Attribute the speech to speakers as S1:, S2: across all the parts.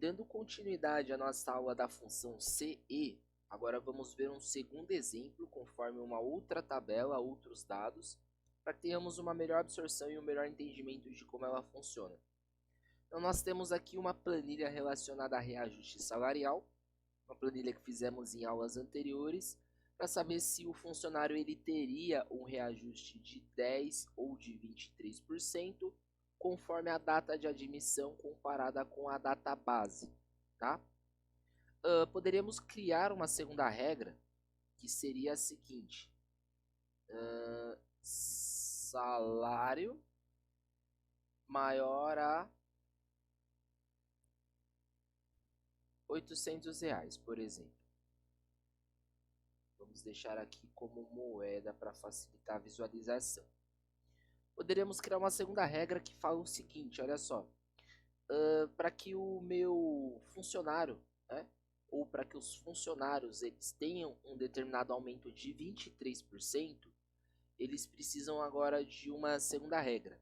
S1: dando continuidade à nossa aula da função CE, agora vamos ver um segundo exemplo conforme uma outra tabela, outros dados, para que tenhamos uma melhor absorção e um melhor entendimento de como ela funciona. Então nós temos aqui uma planilha relacionada a reajuste salarial, uma planilha que fizemos em aulas anteriores, para saber se o funcionário ele teria um reajuste de 10 ou de 23%, conforme a data de admissão comparada com a data base, tá? Poderíamos criar uma segunda regra, que seria a seguinte: salário maior a R$ 800, por exemplo. Vamos deixar aqui como moeda para facilitar a visualização. Poderíamos criar uma segunda regra que fala o seguinte, olha só. Para que o meu funcionário, né, ou para que os funcionários eles tenham um determinado aumento de 23%, eles precisam agora de uma segunda regra.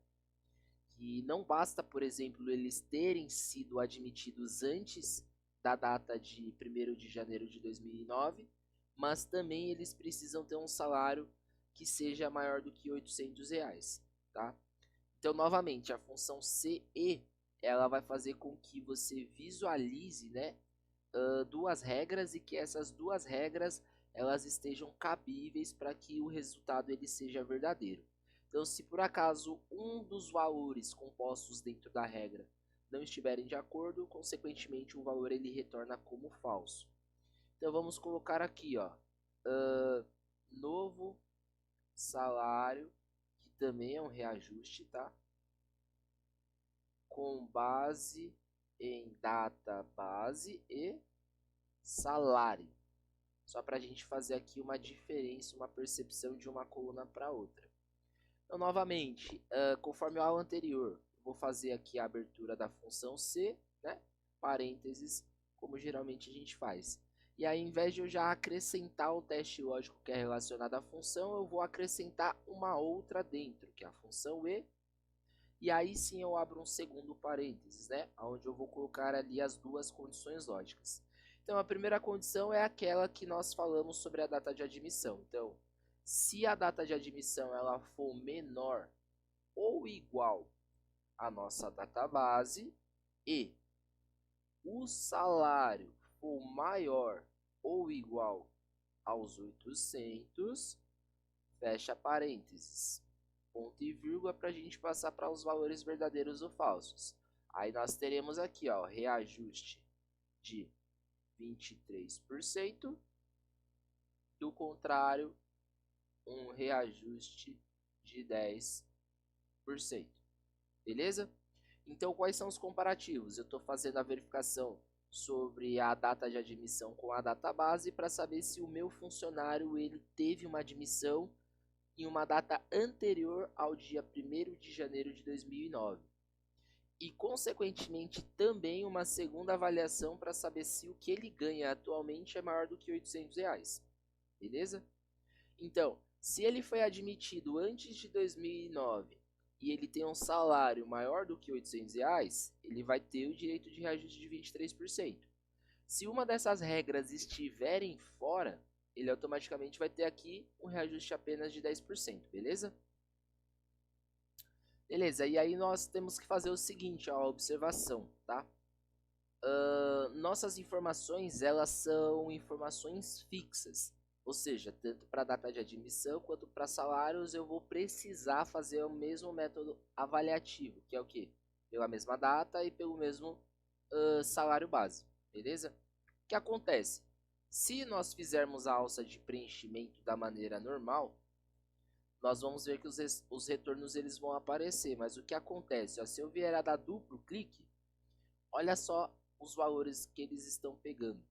S1: Que não basta, por exemplo, eles terem sido admitidos antes da data de 1º de janeiro de 2009, mas também eles precisam ter um salário que seja maior do que R$ 800, tá? Então, novamente, a função CE, ela vai fazer com que você visualize, né, duas regras e que essas duas regras elas estejam cabíveis para que o resultado ele seja verdadeiro. Então, se por acaso um dos valores compostos dentro da regra não estiverem de acordo, consequentemente o valor ele retorna como falso. Então vamos colocar aqui, ó, novo salário, que também é um reajuste, tá? Com base em data base e salário. Só para a gente fazer aqui uma diferença, uma percepção de uma coluna para outra. Então, novamente, conforme a aula anterior, vou fazer aqui a abertura da função C, né? Parênteses, como geralmente a gente faz. E aí, ao invés de eu já acrescentar o teste lógico que é relacionado à função, eu vou acrescentar uma outra dentro, que é a função E. E aí sim eu abro um segundo parênteses, né? Onde eu vou colocar ali as duas condições lógicas. Então, a primeira condição é aquela que nós falamos sobre a data de admissão. Então, se a data de admissão ela for menor ou igual à nossa data base e o salário for maior ou igual aos 800, fecha parênteses, ponto e vírgula para a gente passar para os valores verdadeiros ou falsos. Aí nós teremos aqui, ó, reajuste de 23%, do contrário, um reajuste de 10%. Beleza? Então, quais são os comparativos? Eu estou fazendo a verificação sobre a data de admissão com a data base para saber se o meu funcionário ele teve uma admissão em uma data anterior ao dia 1º de janeiro de 2009. E, consequentemente, também uma segunda avaliação para saber se o que ele ganha atualmente é maior do que R$ 800. Beleza? Então, se ele foi admitido antes de 2009 e ele tem um salário maior do que R$ 800, ele vai ter o direito de reajuste de 23%. Se uma dessas regras estiverem fora, ele automaticamente vai ter aqui um reajuste apenas de 10%, beleza? Beleza, e aí nós temos que fazer o seguinte, ó, a observação, tá? Nossas informações, elas são informações fixas. Ou seja, tanto para data de admissão quanto para salários eu vou precisar fazer o mesmo método avaliativo, que é o quê? Pela mesma data e pelo mesmo salário base, beleza? O que acontece? Se nós fizermos a alça de preenchimento da maneira normal, nós vamos ver que os retornos eles vão aparecer, mas o que acontece? Ó, se eu vier a dar duplo clique, olha só os valores que eles estão pegando.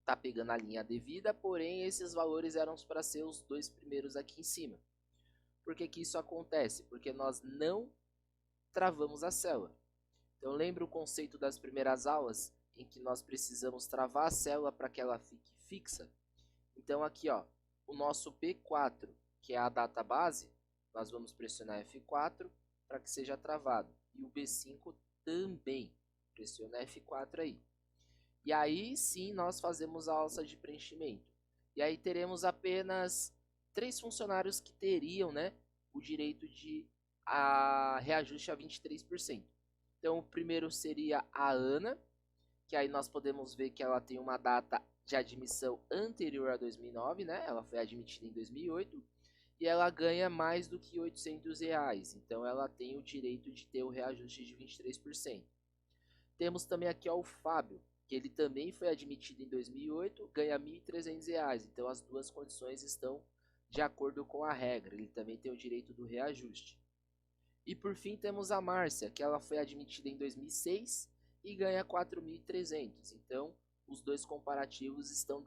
S1: Tá pegando a linha devida, porém esses valores eram para ser os dois primeiros aqui em cima. Por que que isso acontece? Porque nós não travamos a célula. Então lembra o conceito das primeiras aulas em que nós precisamos travar a célula para que ela fique fixa? Então aqui, ó, o nosso P4, que é a data base, nós vamos pressionar F4 para que seja travado. E o B5 também. pressiona F4 aí. E aí sim nós fazemos a alça de preenchimento. E aí teremos apenas 3 funcionários que teriam, né, o direito de reajuste a 23%. Então o primeiro seria a Ana, que aí nós podemos ver que ela tem uma data de admissão anterior a 2009, né? Ela foi admitida em 2008 e ela ganha mais do que R$ 800, então ela tem o direito de ter o reajuste de 23%. Temos também aqui ó, o Fábio, que ele também foi admitido em 2008, ganha R$ 1.300, então as duas condições estão de acordo com a regra, ele também tem o direito do reajuste. E por fim temos a Márcia, que ela foi admitida em 2006 e ganha 4.300, então os dois comparativos estão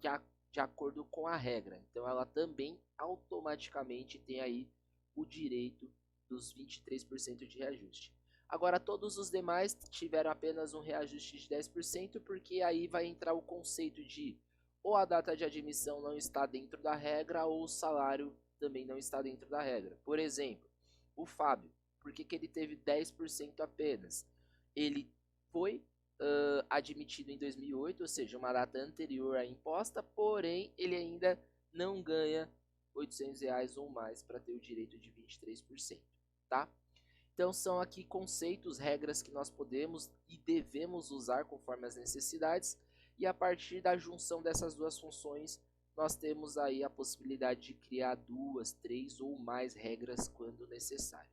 S1: de acordo com a regra, então ela também automaticamente tem aí o direito dos 23% de reajuste. Agora todos os demais tiveram apenas um reajuste de 10%, porque aí vai entrar o conceito de ou a data de admissão não está dentro da regra ou o salário também não está dentro da regra. Por exemplo, o Fábio, por que ele teve 10% apenas? Ele foi admitido em 2008, ou seja, uma data anterior à imposta, porém ele ainda não ganha R$ 800 ou mais para ter o direito de 23%, tá? Então são aqui conceitos, regras que nós podemos e devemos usar conforme as necessidades, e a partir da junção dessas duas funções, nós temos aí a possibilidade de criar 2, 3 ou mais regras quando necessário.